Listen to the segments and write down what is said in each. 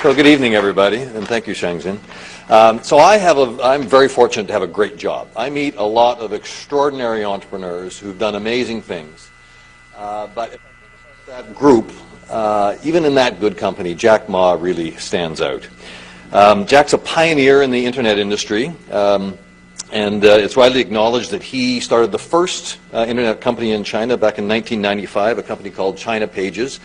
So good evening, everybody, and thank you, Shangxin. I'm very fortunate to have a great job. I meet a lot of extraordinary entrepreneurs who've done amazing things. But if I think about that group, even in that good company, Jack Ma really stands out. Jack's a pioneer in the internet industry, and it's widely acknowledged that he started the first internet company in China back in 1995, a company called China Pages.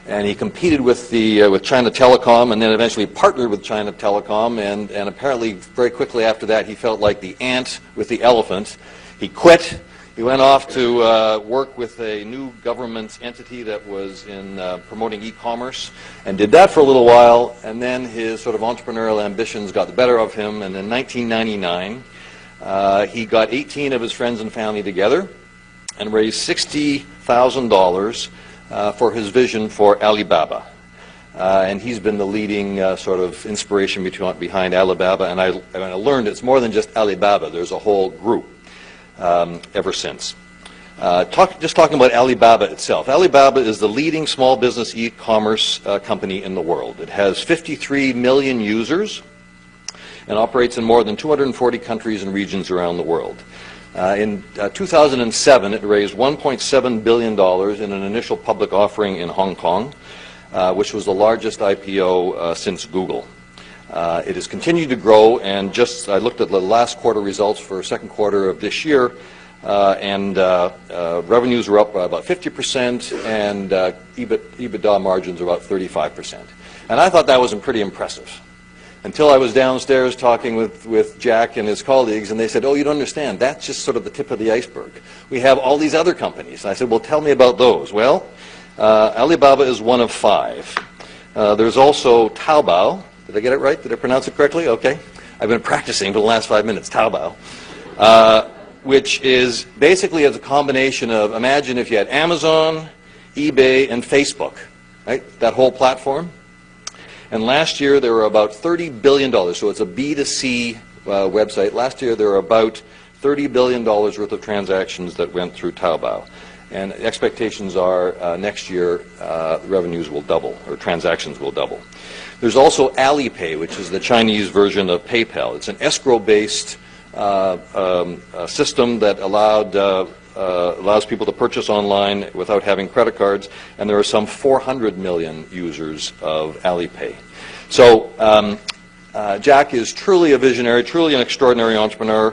And he competed with China Telecom, and then eventually partnered with China Telecom, and apparently very quickly after that he felt like the ant with the elephant. He quit. He went off to work with a new government entity that was in promoting e-commerce, and did that for a little while, and then his sort of entrepreneurial ambitions got the better of him, and in 1999 he got 18 of his friends and family together and raised $60,000 for his vision for Alibaba. And he's been the leading sort of inspiration behind Alibaba, and I learned it's more than just Alibaba. There's a whole group ever since. Just talking about Alibaba itself. Alibaba is the leading small business e-commerce company in the world. It has 53 million users and operates in more than 240 countries and regions around the world. In 2007, it raised $1.7 billion in an initial public offering in Hong Kong, which was the largest IPO since Google. It has continued to grow, and I looked at the last quarter results for second quarter of this year, and revenues were up by about 50%, and EBITDA margins are about 35%. And I thought that was pretty impressive. Until I was downstairs talking with Jack and his colleagues, and they said, oh, you don't understand, that's just sort of the tip of the iceberg. We have all these other companies. And I said, well, tell me about those. Well, Alibaba is one of 5. There's also Taobao. Did I get it right? Did I pronounce it correctly? Okay. I've been practicing for the last 5 minutes. Taobao. Which is basically a combination of, imagine if you had Amazon, eBay, and Facebook, right? That whole platform. And last year there were about $30 billion, so it's a B2C website. Last year there were about $30 billion worth of transactions that went through Taobao. And expectations are next year revenues will double, or transactions will double. There's also Alipay, which is the Chinese version of PayPal. It's an escrow-based system that allows people to purchase online without having credit cards, and there are some 400 million users of Alipay. So Jack is truly a visionary, truly an extraordinary entrepreneur.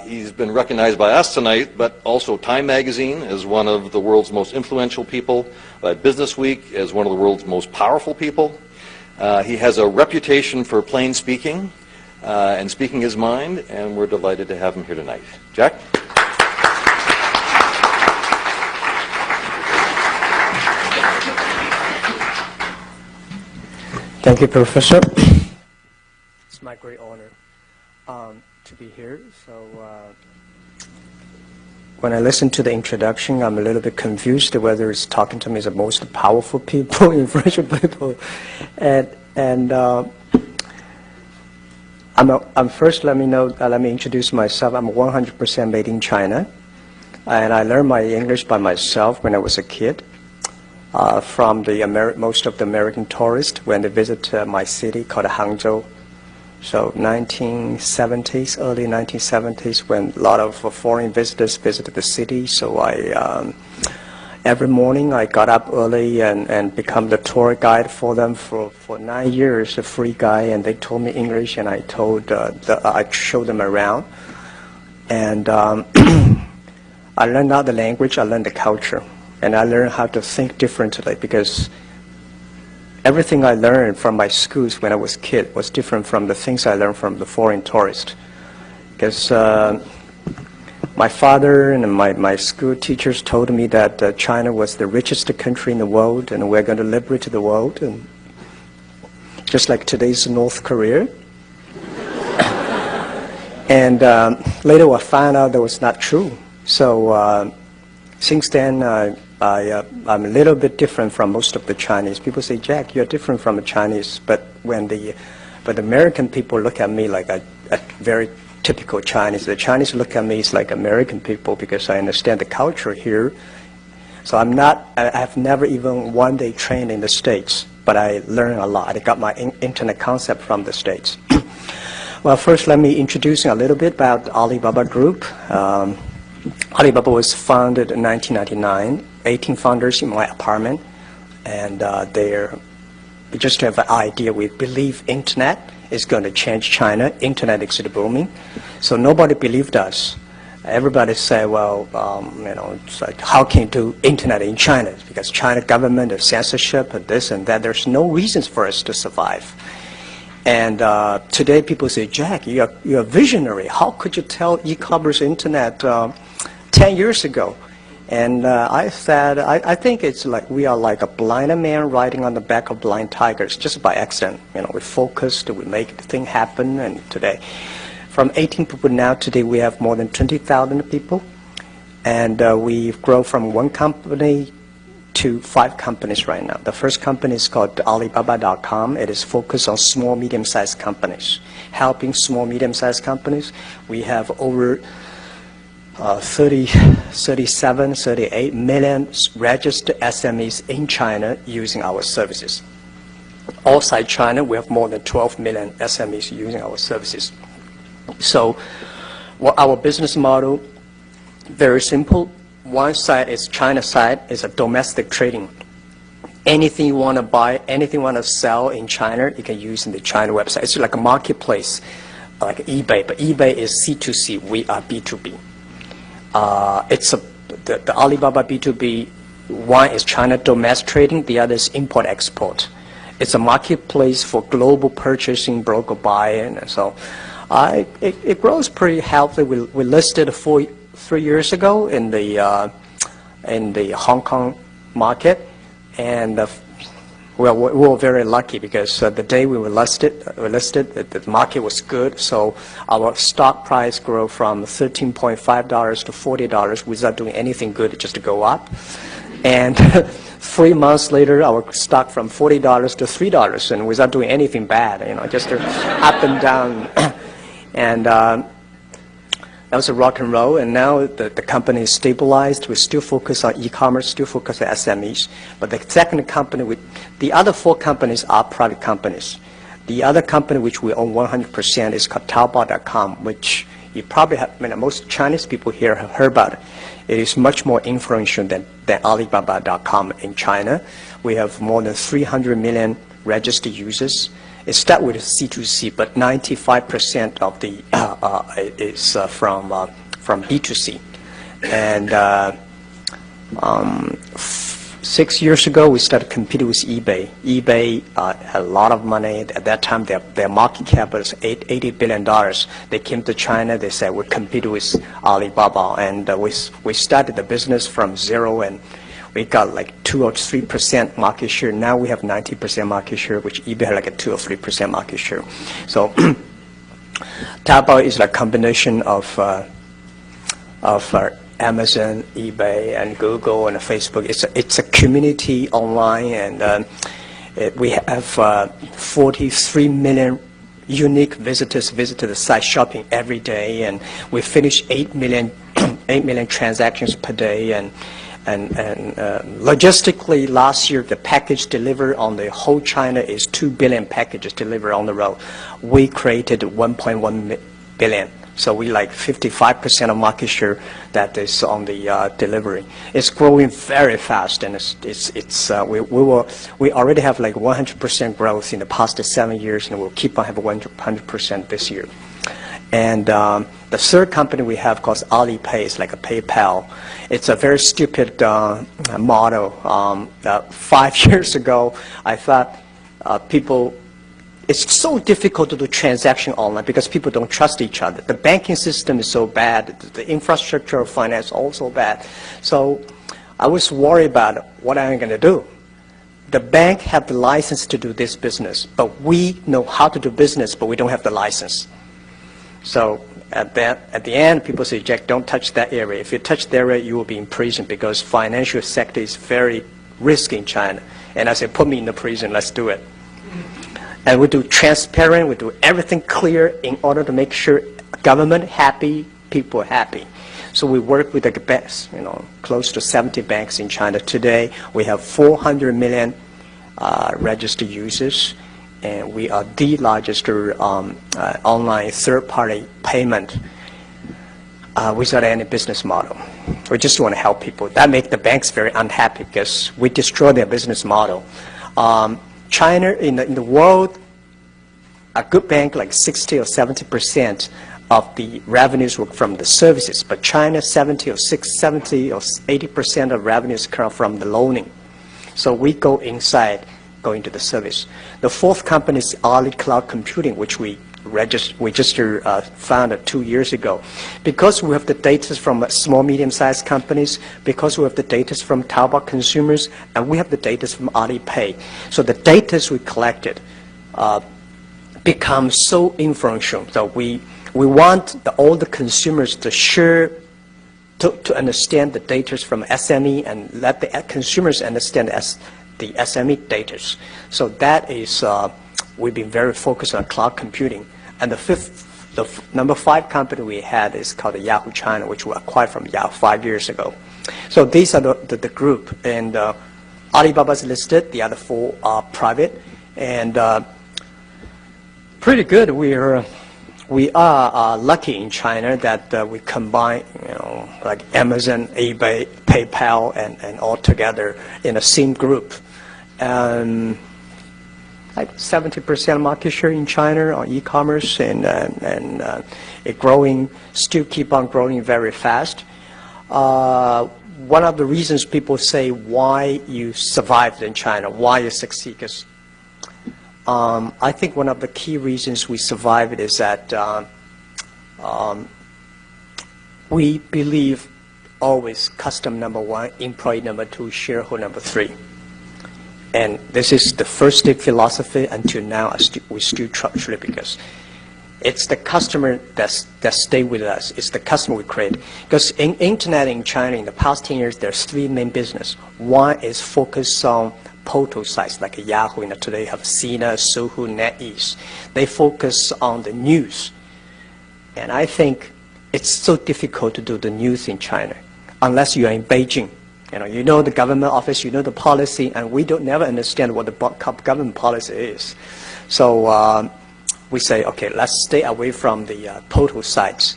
He's been recognized by us tonight, but also Time Magazine as one of the world's most influential people, by Business Week as one of the world's most powerful people. He has a reputation for plain speaking and speaking his mind, and we're delighted to have him here tonight. Jack? Thank you, Professor. It's my great honor to be here. So when I listen to the introduction, I'm a little bit confused whether it's talking to me as the most powerful people, influential people. And first, let me introduce myself. I'm 100% made in China, and I learned my English by myself when I was a kid. From most of the American tourists when they visit my city called Hangzhou. So 1970s, early 1970s, when a lot of foreign visitors visited the city. So every morning I got up early and become the tour guide for them for 9 years, a free guy, and they told me English, and I showed them around. And I learned not the language, I learned the culture. And I learned how to think differently, because everything I learned from my schools when I was a kid was different from the things I learned from the foreign tourists. Because my father and my school teachers told me that China was the richest country in the world, and we're going to liberate the world, and just like today's North Korea. And later I found out that was not true. So since then, I'm a little bit different from most of the Chinese. People say, Jack, you're different from the Chinese. But but American people look at me like a very typical Chinese. The Chinese look at me as like American people, because I understand the culture here. So I have never even one day trained in the States. but I learned a lot. I got my internet concept from the States. Well, first let me introduce you a little bit about the Alibaba Group. Alibaba was founded in 1999, 18 founders in my apartment, and just to have an idea, we believe internet is going to change China. Internet is booming. So nobody believed us. Everybody said, well, it's like, how can you do internet in China? Because China government, the censorship, and this and that, there's no reasons for us to survive. And today people say, Jack, you're a visionary. How could you tell e-commerce internet 10 years ago? And I said, I think it's like we are like a blind man riding on the back of blind tigers, just by accident. We focused, we make the thing happen, and today, from 18 people now, today we have more than 20,000 people. And we've grown from one company to 5 companies right now. The first company is called Alibaba.com. It is focused on small, medium-sized companies, helping small, medium-sized companies. We have over 38 million registered SMEs in China using our services. Outside China, we have more than 12 million SMEs using our services. So our business model, very simple. One side is China side, is a domestic trading. Anything you want to buy, anything you want to sell in China, you can use in the China website. It's like a marketplace, like eBay, but eBay is C2C, we are B2B. The Alibaba B2B, one is China domestic trading, the other is import-export. It's a marketplace for global purchasing, broker buying, and so it grows pretty healthy. We listed 3 years ago in the Hong Kong market, and we were very lucky because the day we were listed, the market was good, so our stock price grew from $13.5 to $40 without doing anything good, just to go up. And 3 months later, our stock from $40 to $3, and without doing anything bad, just up and down. And that was a rock and roll, and now the company is stabilized. We still focus on e-commerce, still focus on SMEs. But the second company, the other 4 companies are private companies. The other company which we own 100% is called Taobao.com, which you probably have, most Chinese people here have heard about it. It is much more influential than Alibaba.com in China. We have more than 300 million registered users. It starts with C2C, but 95% of the is from B2C. And 6 years ago, we started competing with eBay. eBay had a lot of money. At that time, their market cap was $80 billion. They came to China. They said, we'll compete with Alibaba. And we started the business from zero, and we got like 2 or 3% market share. Now we have 90% market share, which eBay had like a 2 or 3% market share. So Taobao is a combination of Amazon, eBay, and Google, and Facebook. It's a community online, and we have 43 million unique visitors visit the site, shopping every day, and we finish 8 million transactions per day. And logistically, last year, the package delivered on the whole China is 2 billion packages delivered on the road. We created 1.1 billion. So we like 55% of market share that is on the delivery. It's growing very fast, and we already have like 100% growth in the past 7 years, and we'll keep on having 100% this year. And the third company we have called Alipay, is like a PayPal. It's a very stupid model. 5 years ago, I thought it's so difficult to do transaction online because people don't trust each other. The banking system is so bad. The infrastructure of finance also bad. So I was worried about what I'm going to do. The bank have the license to do this business, but we know how to do business, but we don't have the license. So at the end, people say, Jack, don't touch that area. If you touch that area, you will be in prison because financial sector is very risky in China. And I said, put me in the prison, let's do it. And we do transparent, we do everything clear in order to make sure government happy, people happy. So we work with the banks, close to 70 banks in China. Today, we have 400 million registered users, and we are the largest online third-party payment without any business model. We just want to help people. That makes the banks very unhappy because we destroy their business model. China, in the world, a good bank like 60 or 70% of the revenues were from the services, but China 70 or 80% of revenues come from the loaning. So we go inside, go into the service. The fourth company is Ali Cloud Computing, which we just founded 2 years ago. Because we have the data from small, medium-sized companies, because we have the data from Taobao consumers, and we have the data from Alipay. So the data we collected becomes so influential. So we want all the consumers to share, to understand the data from SME and let the consumers understand the SME data. So that is, we've been very focused on cloud computing. And the number 5 company we had is called Yahoo China, which we acquired from Yahoo 5 years ago. So these are the group. And Alibaba's listed, the other 4 are private. And pretty good. We are lucky in China that we combine, like Amazon, eBay, PayPal, and all together in a same group. Like 70% market share in China on e-commerce, and it growing, still keep on growing very fast. One of the reasons people say why you survived in China, why you succeed, because I think one of the key reasons we survived is that we believe always customer number 1, employee number 2, shareholder number 3. And this is the first philosophy until now. We still truly, because it's the customer that stay with us. It's the customer we create. Because in internet in China in the past 10 years, there's 3 main business. One is focused on portal sites like Yahoo. Today have Sina, Sohu, NetEase. They focus on the news. And I think it's so difficult to do the news in China unless you are in Beijing. You know the government office, you know the policy, and we don't never understand what the government policy is. So we say, okay, let's stay away from the portal sites.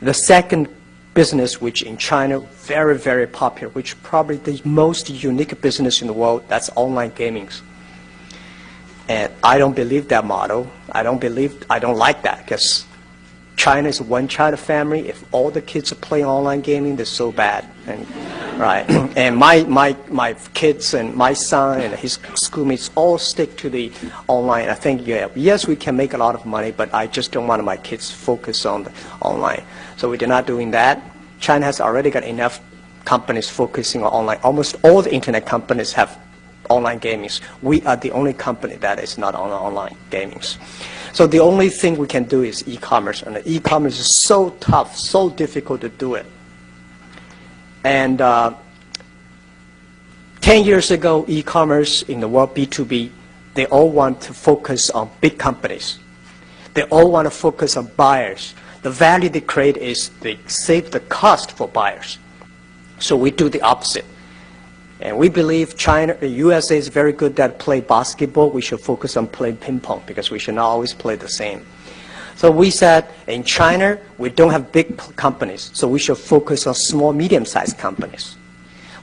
The second business, which in China, very, very popular, which probably the most unique business in the world, that's online gaming. And I don't believe that model. I don't like that, because China is a one-child family. If all the kids are playing online gaming, they're so bad. And, right. And my kids and my son and his schoolmates all stick to the online. I think, yes, we can make a lot of money, but I just don't want my kids to focus on the online. So we're not doing that. China has already got enough companies focusing on online. Almost all the internet companies have online gaming. We are the only company that is not on online gaming. So the only thing we can do is e-commerce, and the e-commerce is so tough, so difficult to do it. And 10 years ago, e-commerce in the world, B2B, they all want to focus on big companies. They all want to focus on buyers. The value they create is they save the cost for buyers. So we do the opposite. And we believe China, the USA is very good at play basketball. We should focus on playing ping pong, because we should not always play the same. So we said in China, we don't have big companies, so we should focus on small, medium-sized companies.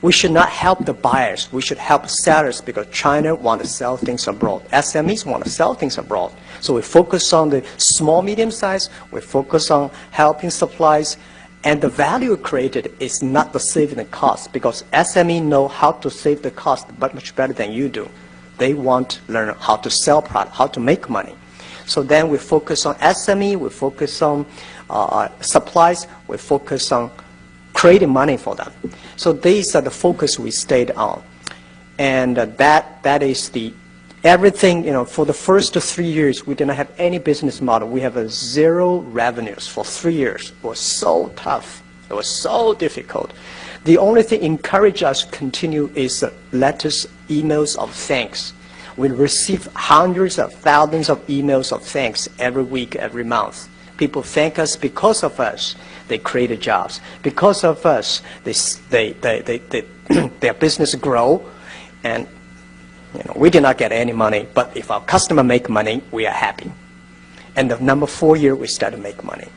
We should not help the buyers. We should help sellers, because China wants to sell things abroad. SMEs want to sell things abroad. So we focus on the small, medium-sized. We focus on helping supplies. And the value created is not the saving the cost, because SME know how to save the cost but much better than you do. They want to learn how to sell product, how to make money. So then we focus on SME, we focus on supplies, we focus on creating money for them. So these are the focus we stayed on. And that is the everything, for the first 3 years, we didn't have any business model. We have 0 revenues for 3 years. It was so tough. It was so difficult. The only thing encouraged us to continue is letters, emails of thanks. We receive hundreds of thousands of emails of thanks every week, every month. People thank us because of us. They created jobs. Because of us, their business grow. And We did not get any money, but if our customer make money, we are happy. And the number 4 year, we start to make money.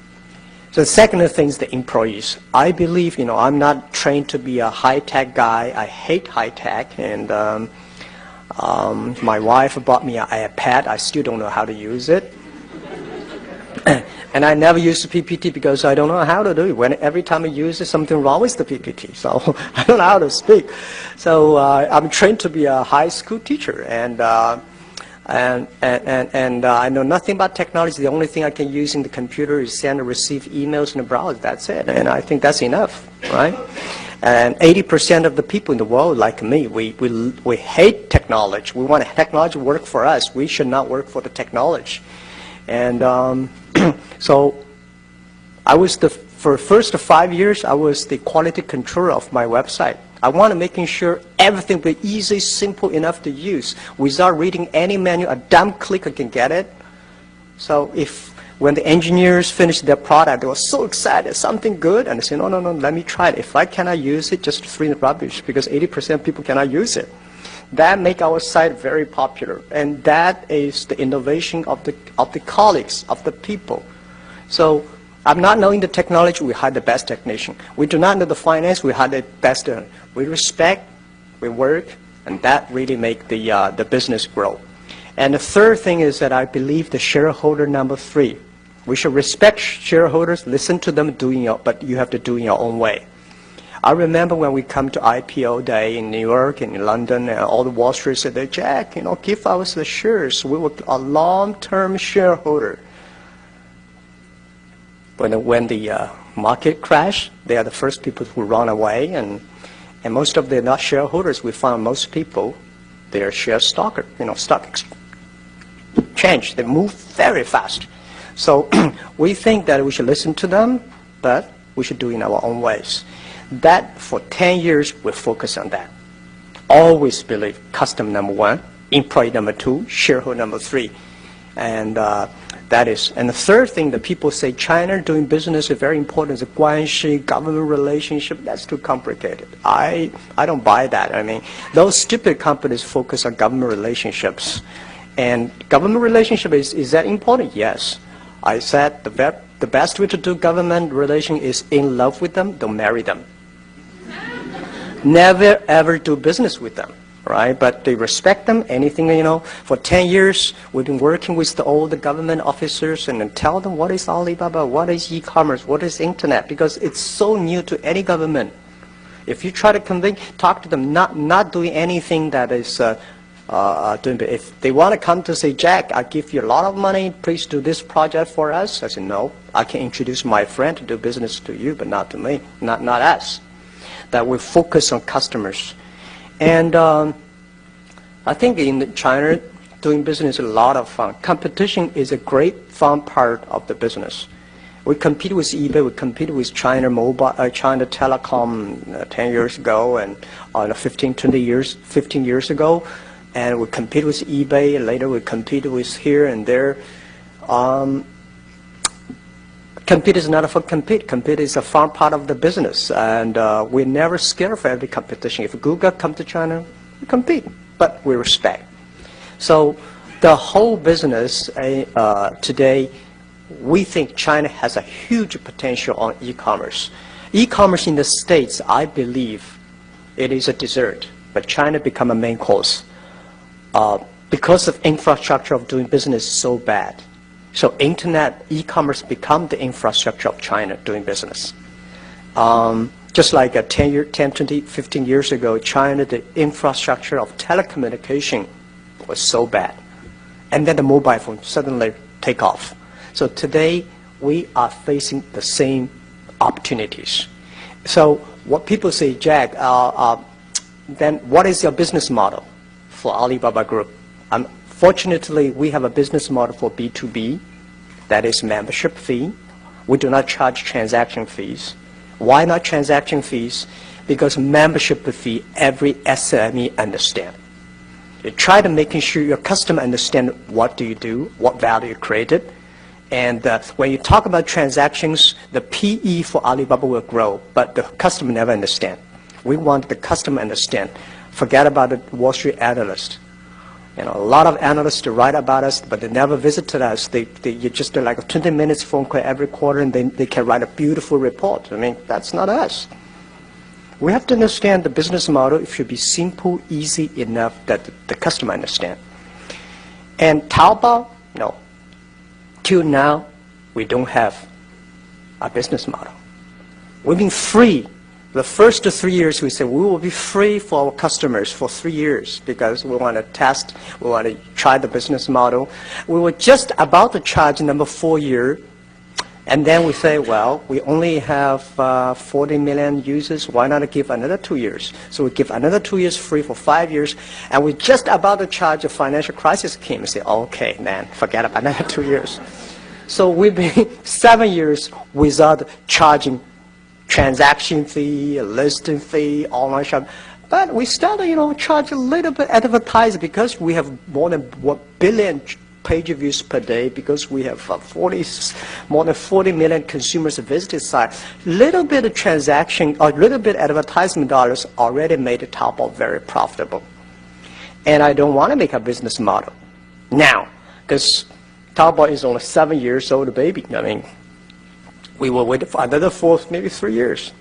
So the second thing is the employees. I believe, I'm not trained to be a high-tech guy. I hate high-tech. And my wife bought me an iPad. I still don't know how to use it. And I never use the PPT because I don't know how to do it. Every time I use it, something wrong with the PPT. So I don't know how to speak. So I'm trained to be a high school teacher. And I know nothing about technology. The only thing I can use in the computer is send and receive emails and browse. That's it. And I think that's enough, right? And 80% of the people in the world, like me, we hate technology. We want technology to work for us. We should not work for the technology. And so I was for the first 5 years, I was the quality controller of my website. I wanted making sure everything be easy, simple enough to use. Without reading any manual, a dumb clicker can get it. So when the engineers finished their product, they were so excited, something good, and they said, no, let me try it. If I cannot use it, just throw it rubbish, because 80% of people cannot use it. That make our site very popular, and that is the innovation of the colleagues, of the people. So I'm not knowing the technology, we hire the best technician. We do not know the finance, we hire the best. We respect, we work, and that really make the business grow. And the third thing is that I believe the shareholder number 3. We should respect shareholders, listen to them, but you have to do it in your own way. I remember when we come to IPO day in New York and in London, and all the Wall Street said, Jack, give us the shares. We were a long-term shareholder. When the market crashed, they are the first people who run away, and most of the not shareholders, we found most people, they are share stocker, stock exchange. They move very fast. So we think that we should listen to them, but we should do it in our own ways. That for 10 years, we focus on that. Always believe customer number 1, employee number 2, shareholder number 3. And and the third thing that people say China doing business is very important, is the guanxi, government relationship. That's too complicated. I don't buy that. I mean, those stupid companies focus on government relationships. And government relationship, is that important? Yes. I said the best way to do government relation is in love with them, don't marry them. Never ever do business with them. Right, but they respect them. Anything, for 10 years, we've been working with all the government officers and then tell them what is Alibaba, what is e-commerce, what is internet, because it's so new to any government. If you try to talk to them, not doing anything that is if they want to come to say, Jack, I give you a lot of money, please do this project for us. I said, no, I can introduce my friend to do business to you, but not to me, not us. That we focus on customers. And I think in China, doing business is a lot of fun. Competition is a great fun part of the business. We compete with eBay, we compete with China Telecom 10 years ago, and 15 years ago, and we compete with eBay, and later we compete with here and there. Compete is not a fun compete. Compete is a fun part of the business, and we're never scared for every competition. If Google come to China, we compete, but we respect. So the whole business today, we think China has a huge potential on e-commerce. E-commerce in the States, I believe, it is a dessert, but China become a main course because of infrastructure of doing business so bad. So internet, e-commerce become the infrastructure of China doing business. Just like 10, 20, 15 years ago, China, the infrastructure of telecommunication was so bad. And then the mobile phone suddenly take off. So today, we are facing the same opportunities. So what people say, Jack, then what is your business model for Alibaba Group? Fortunately, we have a business model for B2B, that is membership fee. We do not charge transaction fees. Why not transaction fees? Because membership fee, every SME understand. You try to making sure your customer understand what do you do, what value you created. And when you talk about transactions, the PE for Alibaba will grow, but the customer never understand. We want the customer understand. Forget about the Wall Street analyst. A lot of analysts write about us, but they never visited us. You just do like a 20 minutes phone call every quarter, and they can write a beautiful report. I mean, that's not us. We have to understand the business model. It should be simple, easy enough that the customer understand. And Taobao, no. Till now, we don't have a business model. We've been free. The first 3 years, we said we will be free for our customers for 3 years because we want to test, we want to try the business model. We were just about to charge number 4 year, and then we say, well, we only have 40 million users. Why not give another 2 years? So we give another 2 years free for 5 years, and we're just about to charge a financial crisis came and say, okay, then forget about another 2 years. So we've been 7 years without charging transaction fee, listing fee, online shop. But we started, charge a little bit advertising because we have more than 1 billion page views per day, because we have more than 40 million consumers visit the site. Little bit of transaction or little bit advertisement dollars already made Taobao very profitable. And I don't want to make a business model now, because Taobao is only 7 years old baby. I mean, we will wait for another 4, maybe 3 years.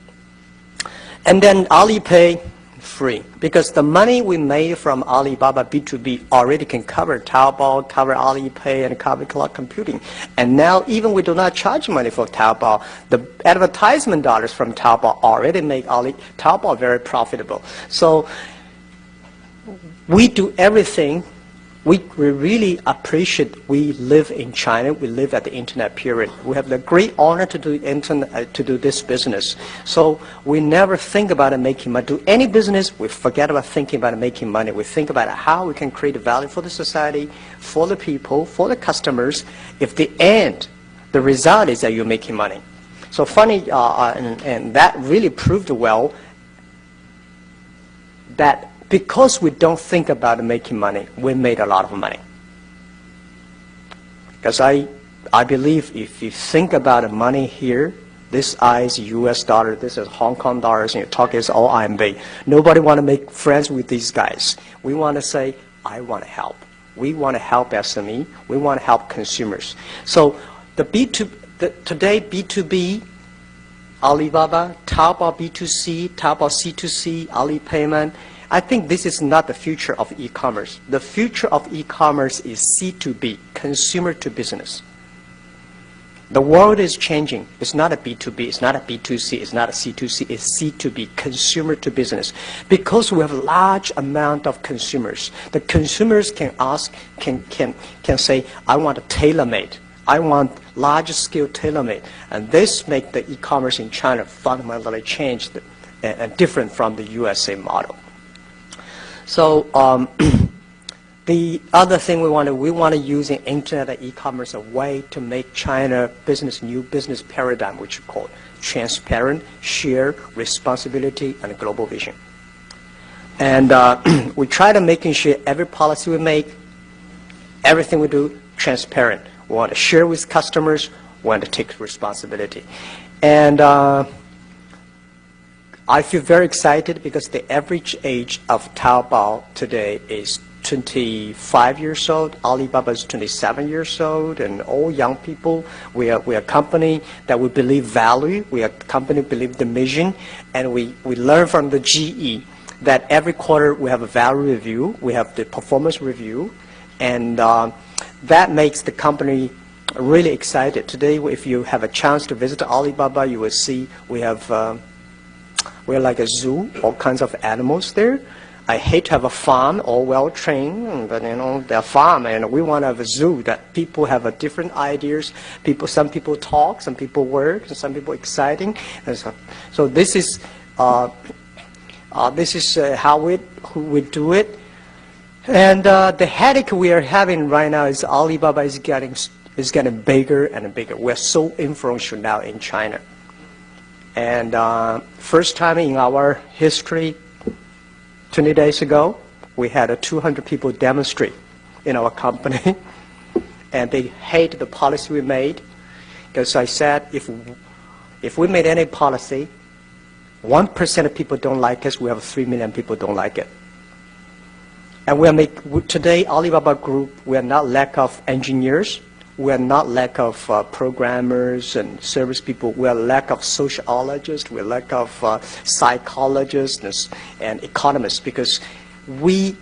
And then Alipay, free. Because the money we made from Alibaba B2B already can cover Taobao, cover Alipay, and cover cloud computing. And now even we do not charge money for Taobao. The advertisement dollars from Taobao already make Taobao very profitable. So we do everything. We really appreciate we live in China. We live at the internet period. We have the great honor to do internet, to do this business. So we never think about making money. Do any business, we forget about thinking about making money. We think about how we can create value for the society, for the people, for the customers. If the end, the result is that you're making money. So funny, and that really proved well that because we don't think about making money, we made a lot of money. Because I believe if you think about money here, this is US dollar, this is Hong Kong dollars, and you talk is all RMB. Nobody want to make friends with these guys. We want to say, I want to help. We want to help SME. We want to help consumers. So today B2B, Alibaba, Taobao B2C, Taobao C2C, Alipayment, I think this is not the future of e-commerce. The future of e-commerce is C2B, consumer to business. The world is changing. It's not a B2B, it's not a B2C, it's not a C2C, it's C2B, consumer to business. Because we have a large amount of consumers. The consumers can ask, can say, I want a tailor-made. I want large-scale tailor-made. And this makes the e-commerce in China fundamentally changed and different from the USA model. So the other thing we want to use in internet and e-commerce a way to make China new business paradigm, which we call transparent, shared responsibility, and global vision. And we try to making sure every policy we make, everything we do, transparent. We want to share with customers. We want to take responsibility. And I feel very excited because the average age of Taobao today is 25 years old. Alibaba is 27 years old, and all young people. We are a company that we believe value. We are a company that believe the mission, and we learn from the GE that every quarter we have a value review. We have the performance review, and that makes the company really excited. Today, if you have a chance to visit Alibaba, you will see we're like a zoo, all kinds of animals there. I hate to have a farm, all well-trained, but they're farm, and we want to have a zoo that people have different ideas. Some people talk, some people work, and some people exciting. And so this is how we do it. And the headache we are having right now is Alibaba is getting bigger and bigger. We're so influential now in China. And first time in our history, 20 days ago, we had 200 people demonstrate in our company. And they hate the policy we made. Because I said, if we made any policy, 1% of people don't like us, we have 3 million people don't like it. And today, Alibaba Group, we are not lack of engineers. We are not lack of programmers and service people. We are lack of sociologists. We are lack of psychologists and economists, because we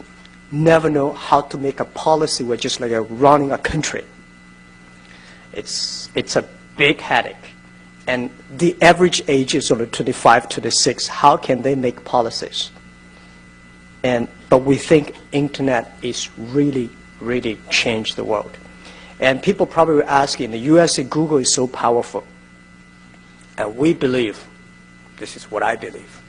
never know how to make a policy. We're just like running a country. It's a big headache. And the average age is only 25, 26. How can they make policies? But we think internet is really, really changed the world. And people probably will ask, in the US, Google is so powerful. And we believe, this is what I believe,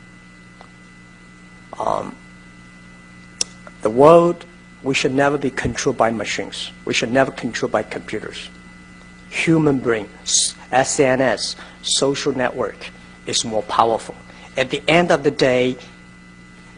the world, we should never be controlled by machines. We should never controlled by computers. Human brain, SNS, social network is more powerful. At the end of the day,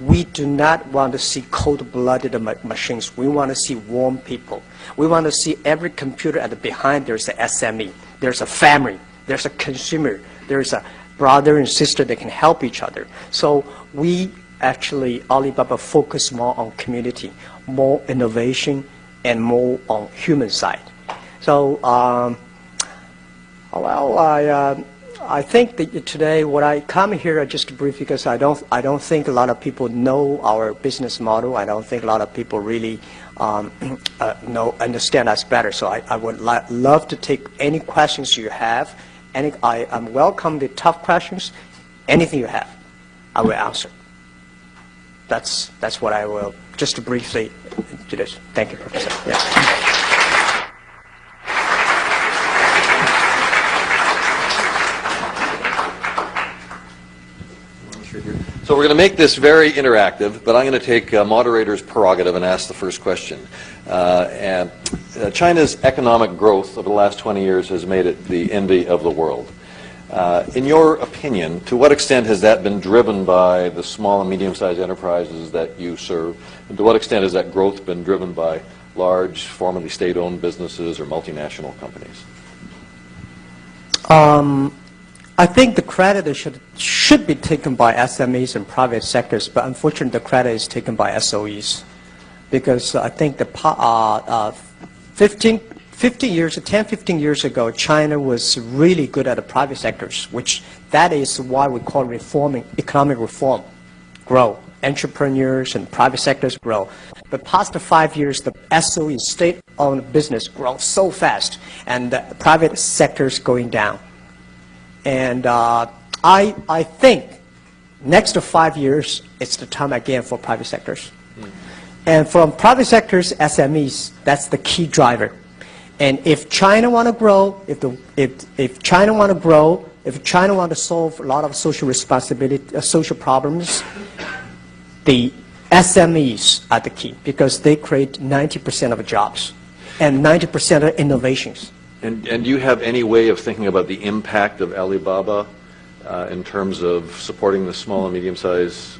we do not want to see cold-blooded machines. We want to see warm people. We want to see every computer at the behind there's a SME, there's a family, there's a consumer, there's a brother and sister that can help each other. So we actually, Alibaba focus more on community, more innovation, and more on human side. So, I think that today, what I come here just brief, because I don't think a lot of people know our business model. I don't think a lot of people really understand us better. So I would love to take any questions you have. I welcome the tough questions. Anything you have, I will answer. That's what I will just briefly do this. Thank you, Professor. Yeah. So we're going to make this very interactive, but I'm going to take moderator's prerogative and ask the first question. China's economic growth over the last 20 years has made it the envy of the world. In your opinion, to what extent has that been driven by the small and medium-sized enterprises that you serve? And to what extent has that growth been driven by large, formerly state-owned businesses or multinational companies? I think the credit should be taken by SMEs and private sectors, but unfortunately the credit is taken by SOEs, because I think the 10, 15 years ago, China was really good at the private sectors, which that is why we call reforming, economic reform, grow. Entrepreneurs and private sectors grow. But past 5 years, the SOE, state-owned business, grow so fast, and the private sector is going down. And I think next 5 years, it's the time again for private sectors. And from private sectors, SMEs, that's the key driver. And if China want to grow, if China want to grow, if China want to solve a lot of social responsibility, social problems, the SMEs are the key, because they create 90% of jobs and 90% of innovations. And do you have any way of thinking about the impact of Alibaba in terms of supporting the small and medium-sized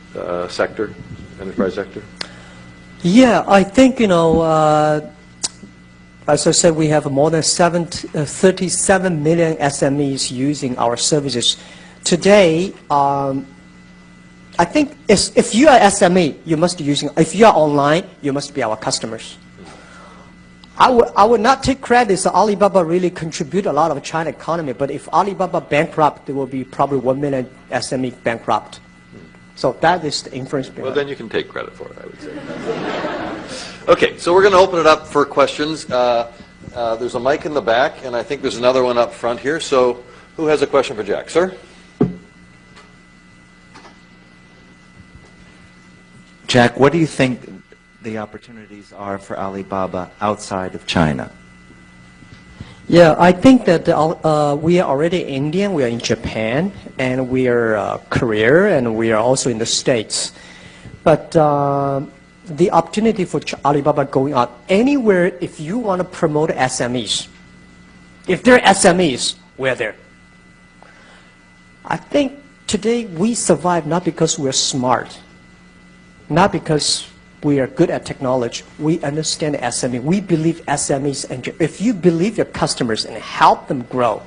sector, enterprise sector? Yeah, I think, as I said, we have more than 37 million SMEs using our services. Today, I think if you are SME, you must be using, if you are online, you must be our customers. I would not take credit that Alibaba really contribute a lot of China economy, but if Alibaba bankrupt, there will be probably 1 million SME bankrupt. So that is the inference behind. Well, then you can take credit for it, I would say. Okay, so we're going to open it up for questions. There's a mic in the back, and I think there's another one up front here. So who has a question for Jack? Sir? Jack, what do you think the opportunities are for Alibaba outside of China? Yeah, I think that we are already Indian, we are in Japan, and we are Korea, and we are also in the States. But the opportunity for Alibaba going out anywhere, if you want to promote SMEs, if they're SMEs, we're there. I think today we survive not because we're smart, not because we are good at technology. We understand SME. We believe SMEs, and if you believe your customers and help them grow,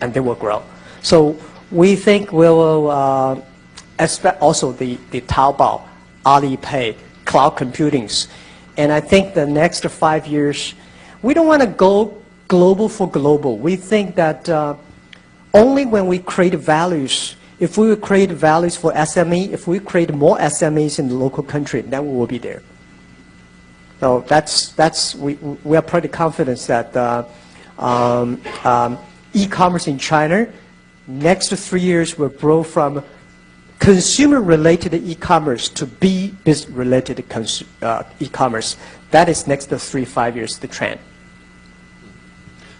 and they will grow. So we think we will expect also the Taobao, Alipay, cloud computings. And I think the next 5 years, we don't want to go global for global. We think that only when we create values, if we create values for SME, if we create more SMEs in the local country, then we will be there. So we are pretty confident that e-commerce in China, next 3 years will grow from consumer-related e-commerce to business-related e-commerce. That is next 3-5 years, the trend.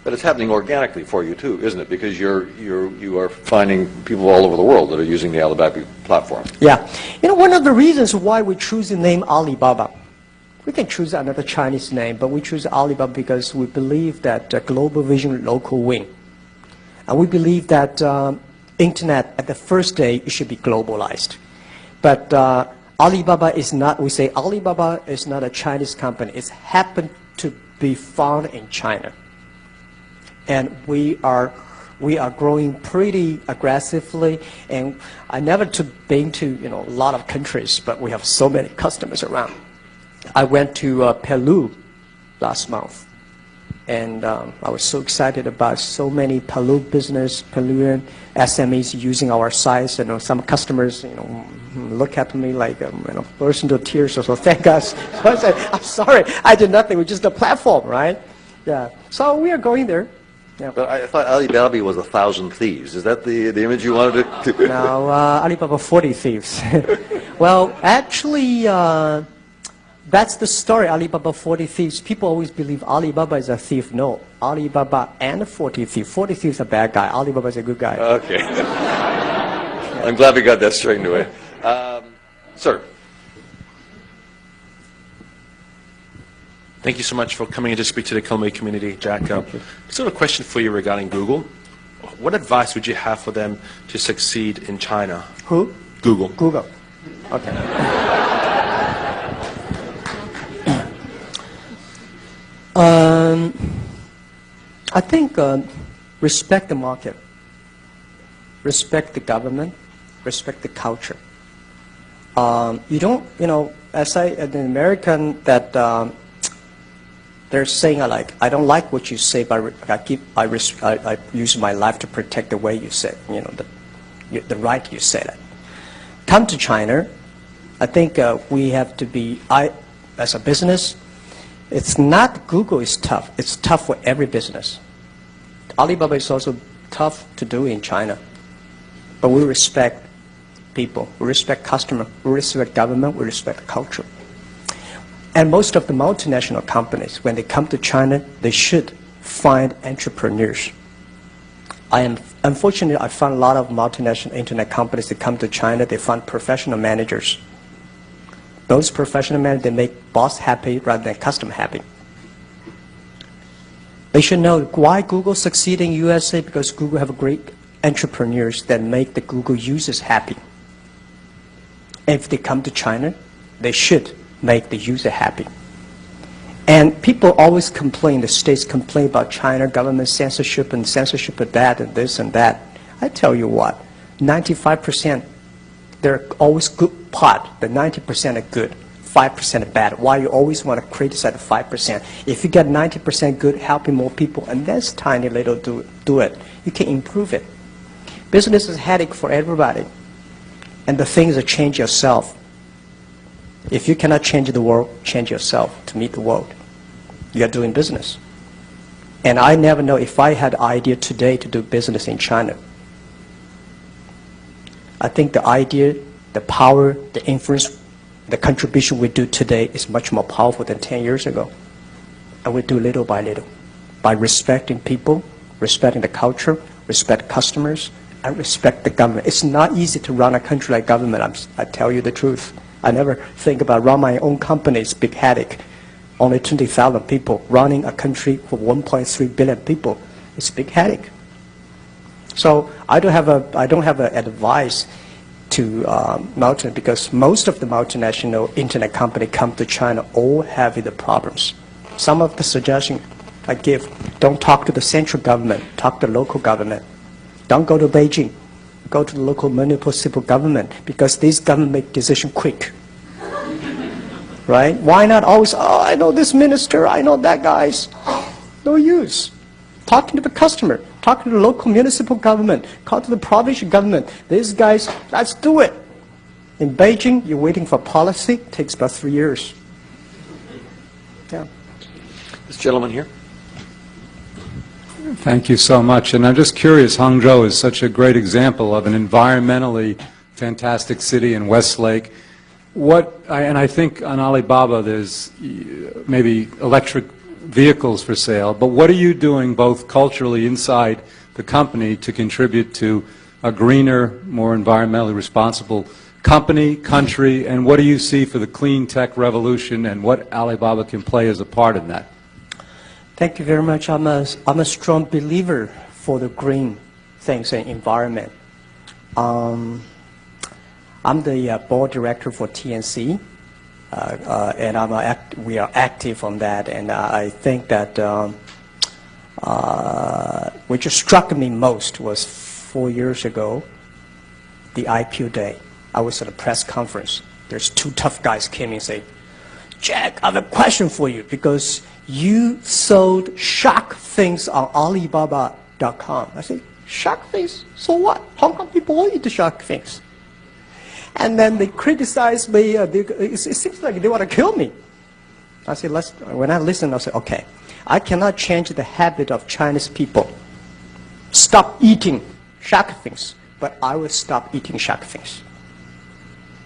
But it's happening organically for you too, isn't it? Because you are finding people all over the world that are using the Alibaba platform. Yeah. You know, one of the reasons why we choose the name Alibaba, we can choose another Chinese name, but we choose Alibaba because we believe that global vision, local win. And we believe that internet at the first day, it should be globalized. But Alibaba is not, we say Alibaba is not a Chinese company. It's happened to be found in China. And we are growing pretty aggressively. And I never been to a lot of countries, but we have so many customers around. I went to Peru last month, and I was so excited about so many Peruvian SMEs using our sites. And some customers, look at me like burst into tears. So thank us. So I said, I'm sorry, I did nothing. We're just a platform, right? Yeah. So we are going there. Yeah. But I thought Alibaba was 1,000 thieves. Is that the image you wanted to? No, Alibaba 40 thieves. Well, actually, that's the story, Alibaba 40 thieves. People always believe Alibaba is a thief. No, Alibaba and 40 thieves. 40 thieves are a bad guy. Alibaba is a good guy. Okay. I'm glad we got that straightened away. Sir. Thank you so much for coming in to speak to the Columbia community, Jack. Sort of a question for you regarding Google. What advice would you have for them to succeed in China? Who? Google. Google. Okay. I think respect the market, respect the government, respect the culture. You don't, as an American, that they're saying like, I don't like what you say, but I use my life to protect the way you say, the right you say it. Come to China, I think we have to be, as a business, it's not Google is tough. It's tough for every business. Alibaba is also tough to do in China. But we respect people. We respect customer. We respect government. We respect culture. And most of the multinational companies, when they come to China, they should find entrepreneurs. Unfortunately, I found a lot of multinational internet companies that come to China, they find professional managers. Those professional managers, they make boss happy rather than customer happy. They should know why Google succeed in USA, because Google have great entrepreneurs that make the Google users happy. And if they come to China, they should make the user happy. And people always complain, the states complain about China government censorship and censorship of that and this and that. I tell you what, 95%, they're always good part, the 90% are good, 5% are bad. Why you always want to criticize the 5%? If you get 90% good, helping more people, and that's tiny little do it, you can improve it. Business is a headache for everybody. And the thing is to change yourself. If you cannot change the world, change yourself to meet the world. You are doing business. And I never know if I had an idea today to do business in China. I think the idea, the power, the influence, the contribution we do today is much more powerful than 10 years ago. And we do little by little, by respecting people, respecting the culture, respect customers, and respect the government. It's not easy to run a country like government, I tell you the truth. I never think about run my own company, it's a big headache. Only 20,000 people running a country for 1.3 billion people. It's a big headache. So I don't have an advice to because most of the multinational internet company come to China all having the problems. Some of the suggestions I give, don't talk to the central government, talk to the local government. Don't go to Beijing, go to the local municipal government, because these government make decisions quick. right? Why not always, oh, I know this minister, I know that guy's. No use. Talking to the customer, talking to the local municipal government, talk to the provincial government. These guys, let's do it. In Beijing, you're waiting for policy. It takes about 3 years. Yeah. This gentleman here. Thank you so much. And I'm just curious, Hangzhou is such a great example of an environmentally fantastic city in Westlake. And I think on Alibaba there's maybe electric vehicles for sale, but what are you doing both culturally inside the company to contribute to a greener, more environmentally responsible company, country, and what do you see for the clean tech revolution and what Alibaba can play as a part in that? Thank you very much. I'm a strong believer for the green things and environment. I'm the board director for TNC, and we are active on that. And I think that which struck me most was 4 years ago, the IPO day. I was at a press conference. There's two tough guys came in and say, Jack, I have a question for you because you sold shark things on Alibaba.com. I said, shark things? So what? Hong Kong people all eat the shark things. And then they criticized me. It seems like they want to kill me. I said, when I listened, I said, okay, I cannot change the habit of Chinese people. Stop eating shark things, but I will stop eating shark things.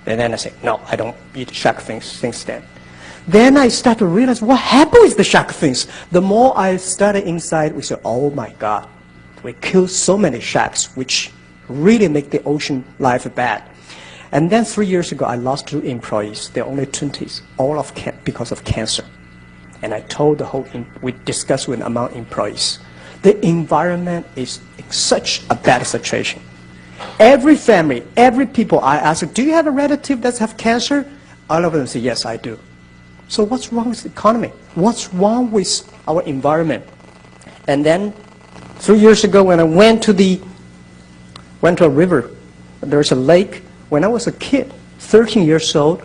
And then I said, no, I don't eat shark things since then. Then I started to realize what happened with the shark things. The more I studied inside, we said, oh my God, we killed so many sharks, which really make the ocean life bad. And then 3 years ago, I lost 2 employees. They're only 20s, all because of cancer. And I told we discussed with among employees, the environment is in such a bad situation. Every family, every people, I ask, do you have a relative that have cancer? All of them say, yes, I do. So what's wrong with the economy? What's wrong with our environment? And then 3 years ago, when I went to a river, there's a lake. When I was a kid, 13 years old,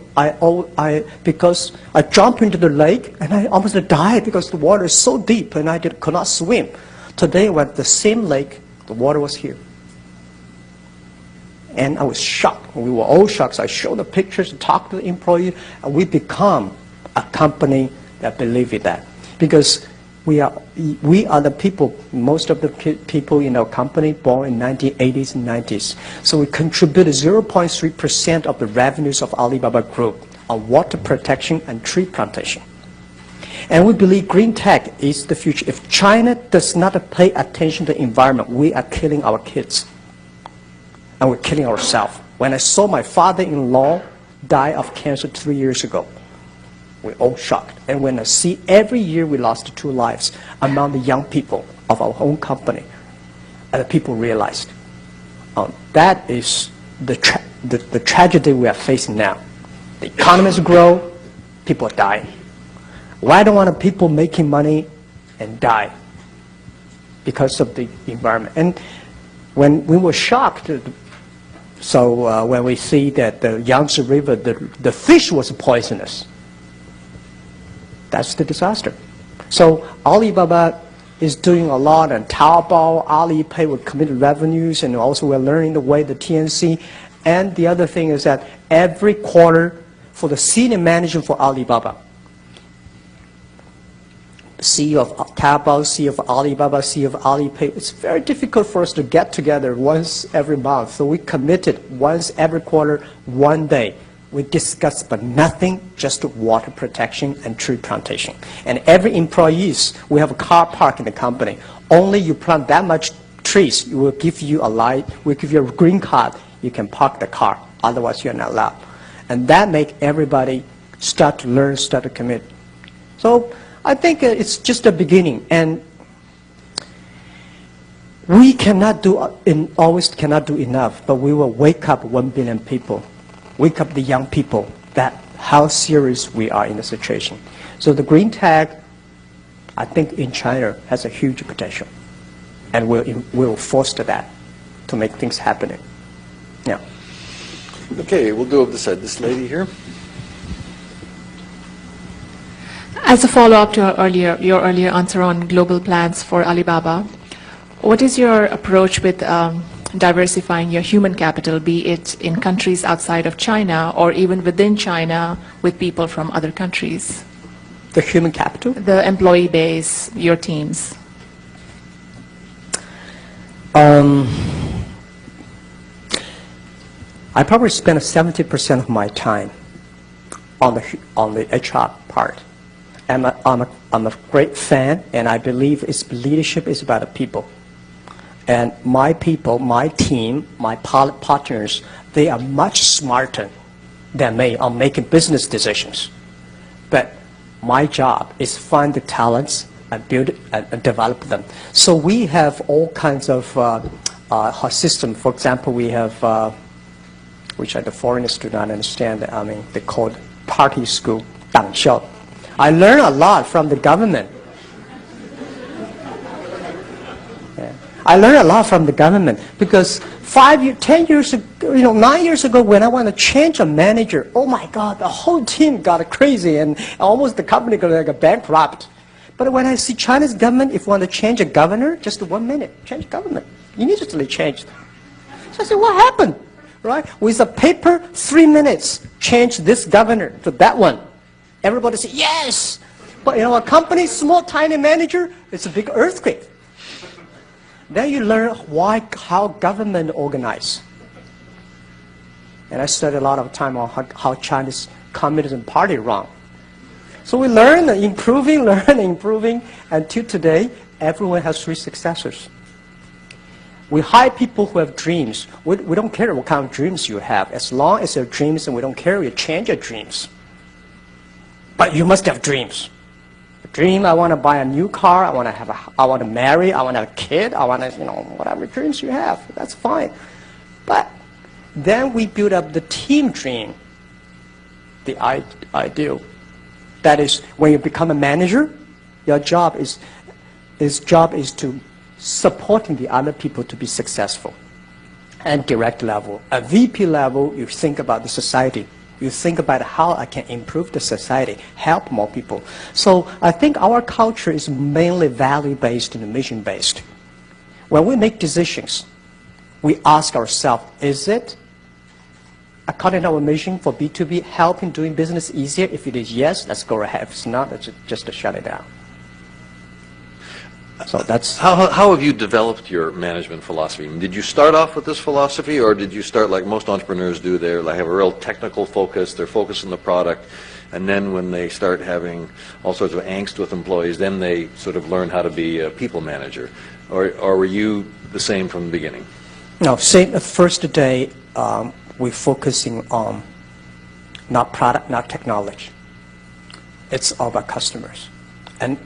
because I jumped into the lake and I almost died because the water is so deep and I could not swim. Today, when the same lake, the water was here. And I was shocked. We were all shocked. So I showed the pictures, talked to the employee, and we become a company that believe in that. Because we are the people, most of the people in our company born in 1980s and 90s. So we contributed 0.3% of the revenues of Alibaba Group on water protection and tree plantation. And we believe green tech is the future. If China does not pay attention to the environment, we are killing our kids. And we're killing ourselves. When I saw my father-in-law die of cancer 3 years ago, we're all shocked. And when I see every year we lost 2 lives among the young people of our own company, and the people realized that is the tragedy we are facing now. The economies grow, people are dying. Why don't want people making money and die? Because of the environment. And when we were shocked, so when we see that the Yangtze River, the fish was poisonous, that's the disaster. So Alibaba is doing a lot, and Taobao, Alipay with committed revenues, and also we're learning the way the TNC. And the other thing is that every quarter for the senior manager for Alibaba, CEO of Taobao, CEO of Alibaba, CEO of Alipay, it's very difficult for us to get together once every month. So we committed once every quarter, 1 day. We discuss but nothing, just water protection and tree plantation. And every employees, we have a car park in the company. Only you plant that much trees, we will give you a light, we'll give you a green card, you can park the car. Otherwise, you're not allowed. And that make everybody start to learn, start to commit. So I think it's just a beginning. And we cannot always cannot do enough, but we will wake up 1 billion people. Wake up the young people that how serious we are in the situation. So the green tech, I think in China has a huge potential, and we'll foster that to make things happen. Yeah. Okay, we'll go up this side. This lady here. As a follow-up to your earlier answer on global plans for Alibaba, what is your approach with diversifying your human capital, be it in countries outside of China or even within China with people from other countries? The human capital? The employee base, your teams. I probably spend 70% of my time on the HR part. I'm a great fan, and I believe leadership is about the people. And my people, my team, my partners, they are much smarter than me on making business decisions. But my job is find the talents and build and develop them. So we have all kinds of system. For example, we have, which the foreigners do not understand, I mean, they call it party school, 党校. I learn a lot from the government. I learned a lot from the government because 10 years ago, 9 years ago, when I want to change a manager, oh my God, the whole team got crazy and almost the company got like bankrupt. But when I see China's government, if you want to change a governor, just 1 minute, change government. Immediately changed. So I said, what happened? Right? With a paper, 3 minutes, change this governor to that one. Everybody said, yes. But a company, small, tiny manager, it's a big earthquake. Then you learn how government organize. And I studied a lot of time on how China's Communism Party run. So we learn, improving, until today, everyone has 3 successors. We hire people who have dreams. We don't care what kind of dreams you have. As long as they're dreams, and we don't care, we change your dreams. But you must have dreams. Dream, I want to buy a new car, I want to marry, I want to have a kid, I want to, whatever dreams you have, that's fine. But then we build up the team dream, the ideal. That is, when you become a manager, your job is to supporting the other people to be successful. And direct level. At VP level, you think about the society. You think about how I can improve the society, help more people. So I think our culture is mainly value-based and mission-based. When we make decisions, we ask ourselves, is it according to our mission for B2B, helping doing business easier? If it is yes, let's go ahead. If it's not, let's just shut it down. So that's how have you developed your management philosophy? Did you start off with this philosophy, or did you start like most entrepreneurs do? They have a real technical focus. They're focused on the product, and then when they start having all sorts of angst with employees, then they sort of learn how to be a people manager. Or were you the same from the beginning? No, same. The first day, we're focusing on not product, not technology. It's all about customers. And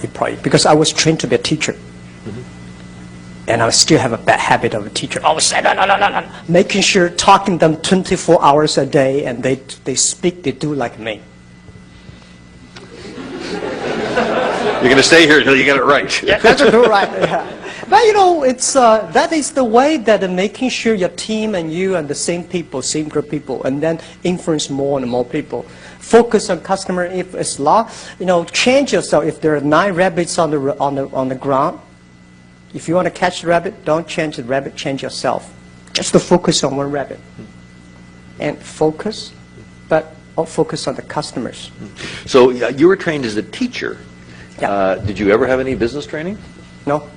employee, because I was trained to be a teacher. Mm-hmm. And I still have a bad habit of a teacher. Always say, no, making sure, talking to them 24 hours a day, and they speak, they do like me. You're going to stay here until you get it right. Yeah, that's do right. Yeah. But it's that is the way that making sure your team and you and the same people, same group of people, and then influence more and more people. Focus on customer. If it's law, change yourself. If there are 9 rabbits on the ground, if you want to catch the rabbit, don't change the rabbit. Change yourself. Just to focus on one rabbit, and focus, but focus on the customers. So you were trained as a teacher. Yeah. Did you ever have any business training? No.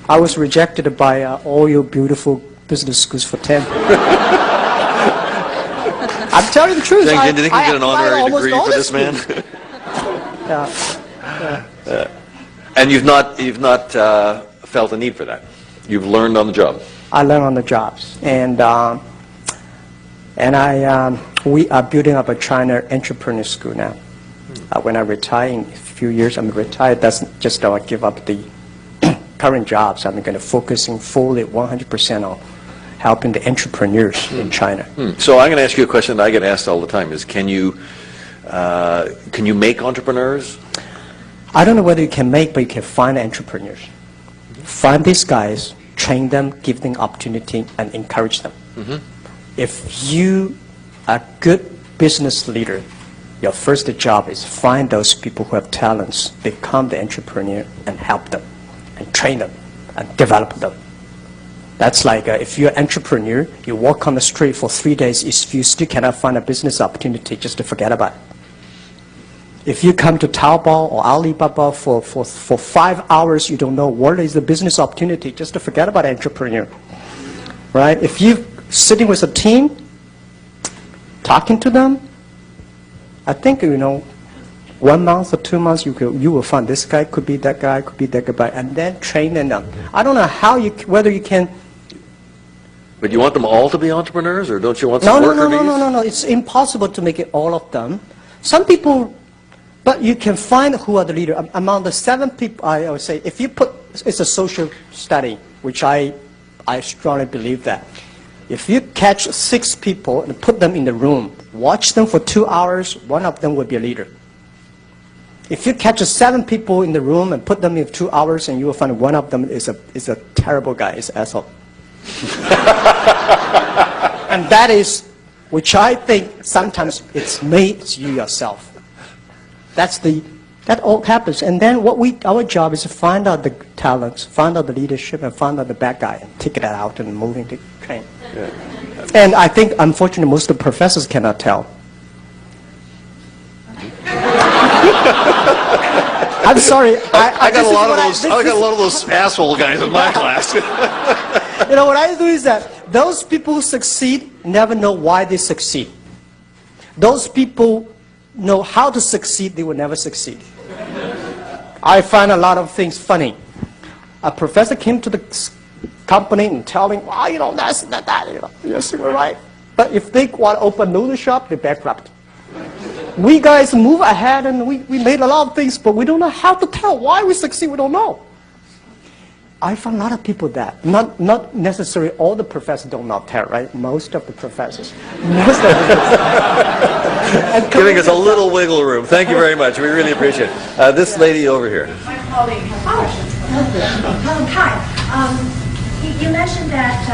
I was rejected by all your beautiful business schools for 10. I'm telling you the truth. Do you think you get an honorary degree for this man? Yeah. And you've not felt a need for that. You've learned on the job. I learned on the jobs, and we are building up a China entrepreneur school now. When I retire in a few years, I'm retired. That's just I give up the current jobs. I'm going to focusing fully 100% on helping the entrepreneurs in China. So I'm going to ask you a question that I get asked all the time: is can you make entrepreneurs? I don't know whether you can make, but you can find entrepreneurs. Find these guys, train them, give them opportunity, and encourage them. If you are a good business leader, Your first job is find those people who have talents, become the entrepreneur, and help them, and train them, and develop them. That's like if you're an entrepreneur, you walk on the street for 3 days, if you still cannot find a business opportunity, just to forget about it. If you come to Taobao or Alibaba for 5 hours, you don't know what is the business opportunity, just to forget about entrepreneur. Right? If you're sitting with a team, talking to them, I think, 1 month or 2 months, you will find this guy could be that guy, could be that guy, and then train them. I don't know how whether you can. But you want them all to be entrepreneurs, or don't you want some worker bees? No. It's impossible to make it all of them. Some people, but you can find who are the leader. Among the 7 people, I would say, if you put, it's a social study, which I strongly believe that. If you catch 6 people and put them in the room, watch them for 2 hours, one of them will be a leader. If you catch 7 people in the room and put them in 2 hours, and you will find one of them is a terrible guy, is an asshole. And that is, which I think sometimes it's you yourself. That all happens. And then our job is to find out the talents, find out the leadership, and find out the bad guy, and take that out and move into train. Yeah. And I think, unfortunately, most of the professors cannot tell. I'm sorry. I got a lot of those asshole guys in my class. What I do is that those people who succeed never know why they succeed. Those people know how to succeed, they will never succeed. I find a lot of things funny. A professor came to the company and telling, that's that. Yes, you're right. But if they want to open noodle shop, they're bankrupt. We guys move ahead and we made a lot of things, but we don't know how to tell why we succeed. We don't know. I find a lot of people that, not necessarily all the professors do not tell, right? Most of the professors. Giving us a little wiggle room. Thank you very much. We really appreciate it. This lady over here. My colleague has questions. Hi. You mentioned that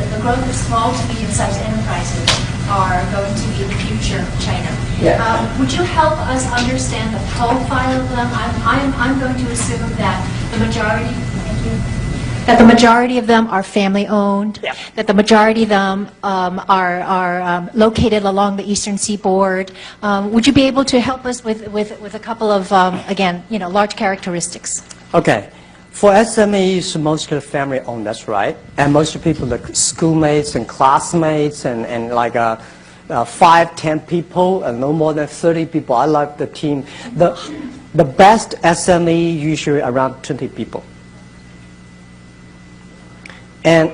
the growth of small to medium-sized enterprises are going to be the future of China. Yeah. Would you help us understand the profile of them? I'm going to assume that the majority. That the majority of them are family-owned, yeah. That the majority of them are located along the eastern seaboard. Would you be able to help us with a couple of, again, large characteristics? Okay. For SMEs, mostly family-owned, that's right. And most people, like schoolmates and classmates and like 5, 10 people, and no more than 30 people. I like the team. The best SME usually around 20 people. And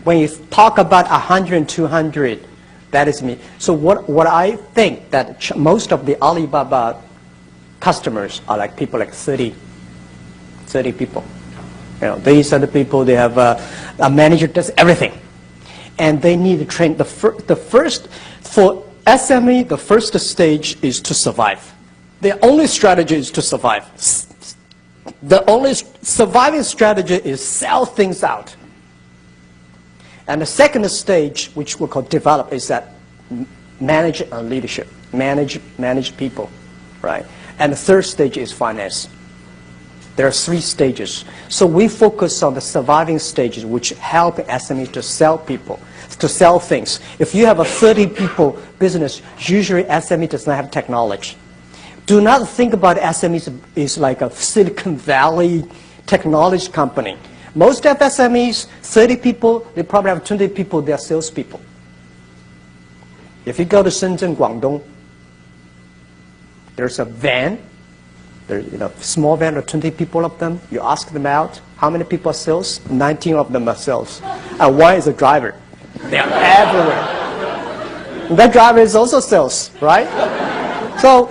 when you talk about 100 and 200, that is me. So what I think that most of the Alibaba customers are like people like 30 people. These are the people, they have a manager does everything. And they need to train. For SME, the first stage is to survive. The only strategy is to survive. The only surviving strategy is sell things out. And the second stage, which we call develop, is that manage leadership, manage people, right? And the third stage is finance. There are 3 stages. So we focus on the surviving stages, which help SMEs to sell people, to sell things. If you have a 30 people business, usually SME does not have technology. Do not think about SMEs as like a Silicon Valley technology company. Most of SMEs, 30 people, they probably have 20 people, they are salespeople. If you go to Shenzhen, Guangdong, there's a van, small van of 20 people of them. You ask them out, how many people are sales? 19 of them are sales. And 1 is a driver. They are everywhere. And that driver is also sales, right? So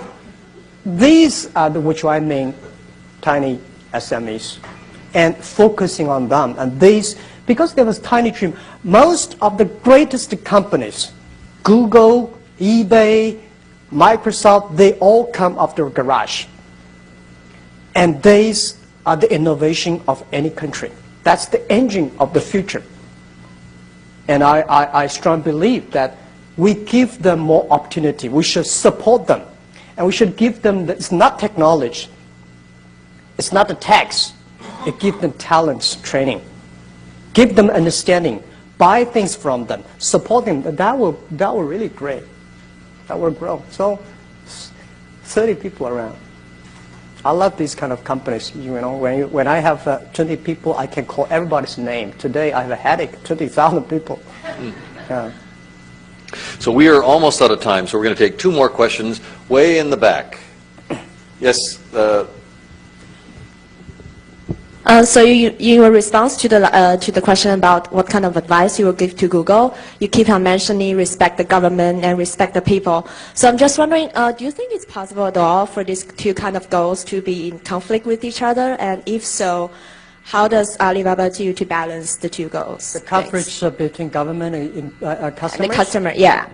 these are which I mean tiny SMEs. And focusing on them. And these, because there was tiny team, most of the greatest companies, Google, eBay, Microsoft, they all come after a garage. And these are the innovation of any country. That's the engine of the future. And I strongly believe that we give them more opportunity. We should support them. And we should give them, it's not technology. It's not the tax. It gives them talents, training. Give them understanding. Buy things from them. Support them. That will really great. That will grow. So 30 people around. I love these kind of companies. You know, when I have 20 people, I can call everybody's name. Today I have a headache, 20,000 people. Yeah. So we are almost out of time, so we're going to take two more questions way in the back. Yes. So in your response to the question about what kind of advice you will give to Google, you keep on mentioning respect the government and respect the people. So I'm just wondering, do you think it's possible at all for these two kind of goals to be in conflict with each other? And if so, how does Alibaba do to balance the two goals? The coverage between government and customers? And the customer, yeah.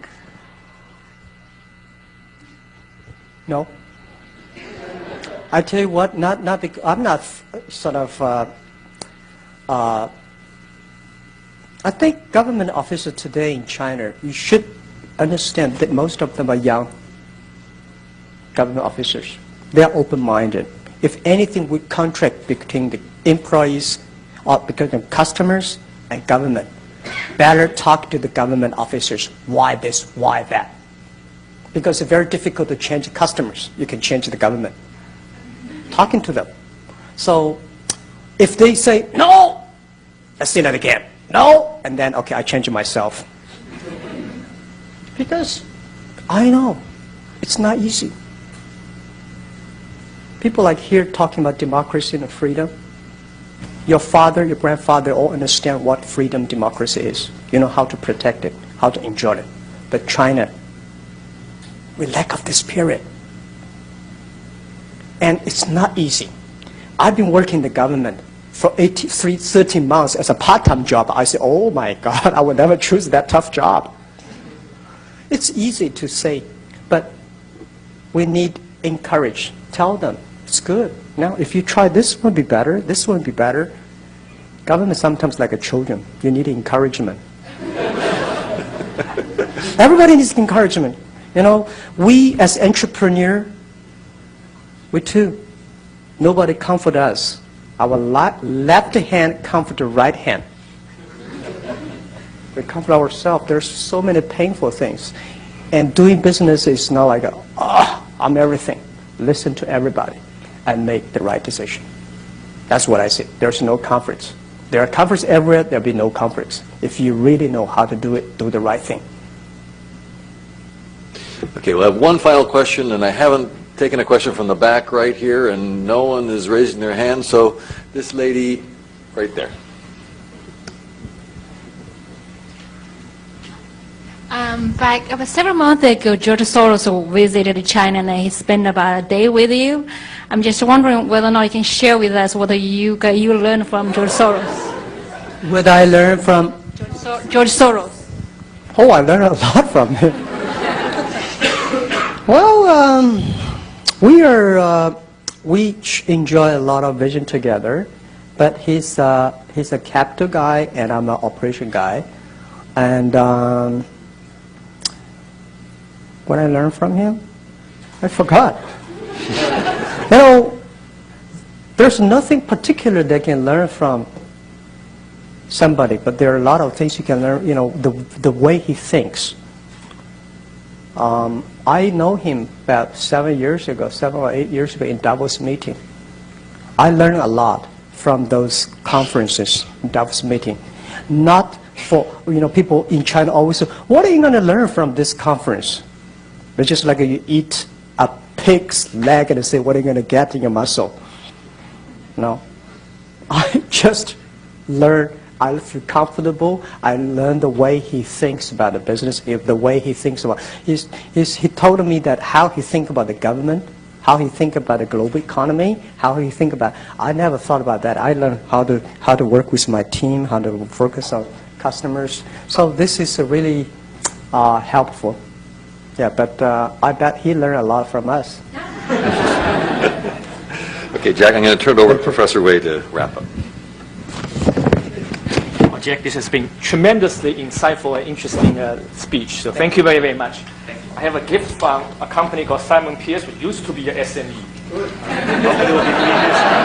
No. I tell you what, I'm not sort of, I think government officers today in China, you should understand that most of them are young government officers. They are open-minded. If anything, we contract between the employees or between the customers and government. Better talk to the government officers. Why this? Why that? Because it's very difficult to change customers. You can change the government. Talking to them. So if they say, no, let's say that again. No, and then, okay, I change it myself. Because I know it's not easy. People like here talking about democracy and freedom. Your father, your grandfather all understand what freedom, democracy is. You know how to protect it, how to enjoy it. But China, we lack of this spirit. And it's not easy. I've been working in the government for 13 months as a part-time job. I say, oh my God, I would never choose that tough job. It's easy to say, but we need encourage. Tell them, it's good. Now, if you try this one be better, this one be better. Government sometimes like a children. You need encouragement. Everybody needs encouragement. You know, we as entrepreneur, we too, nobody comfort us. Our left hand comfort the right hand. We comfort ourselves. There's so many painful things. And doing business is not like, I'm everything. Listen to everybody and make the right decision. That's what I say. There's no comforts. There are comforts everywhere. There'll be no comforts. If you really know how to do it, do the right thing. Okay, we'll have one final question, and I haven't taken a question from the back right here, and no one is raising their hand, so this lady right there. About several months ago, George Soros visited China and he spent about a day with you. I'm just wondering whether or not you can share with us what you learned from George Soros. What I learned from? George Soros. Oh, I learned a lot from him. Well, we enjoy a lot of vision together, but he's a capital guy and I'm an operation guy. And what I learned from him, I forgot. You know, there's nothing particular they can learn from somebody, but there are a lot of things you can learn, you know, the way he thinks. I know him about 7 or 8 years ago in Davos meeting. I learned a lot from those conferences, Davos meeting. Not for, you know, people in China always say, what are you going to learn from this conference? It's just like you eat a pig's leg and say, what are you going to get in your muscle? No. I just learned, I feel comfortable. I learned the way he thinks about the business, the way he thinks about, he told me that how he thinks about the government, how he thinks about the global economy, how he thinks about, I never thought about that. I learned how to work with my team, how to focus on customers. So this is really helpful. Yeah, but I bet he learned a lot from us. Okay, Jack, I'm going to turn it over to Professor Wei to wrap up. Jack, this has been tremendously insightful and interesting speech. So thank you very, very much. I have a gift from a company called Simon Pierce, which used to be a SME. Hopefully we'll be doing this.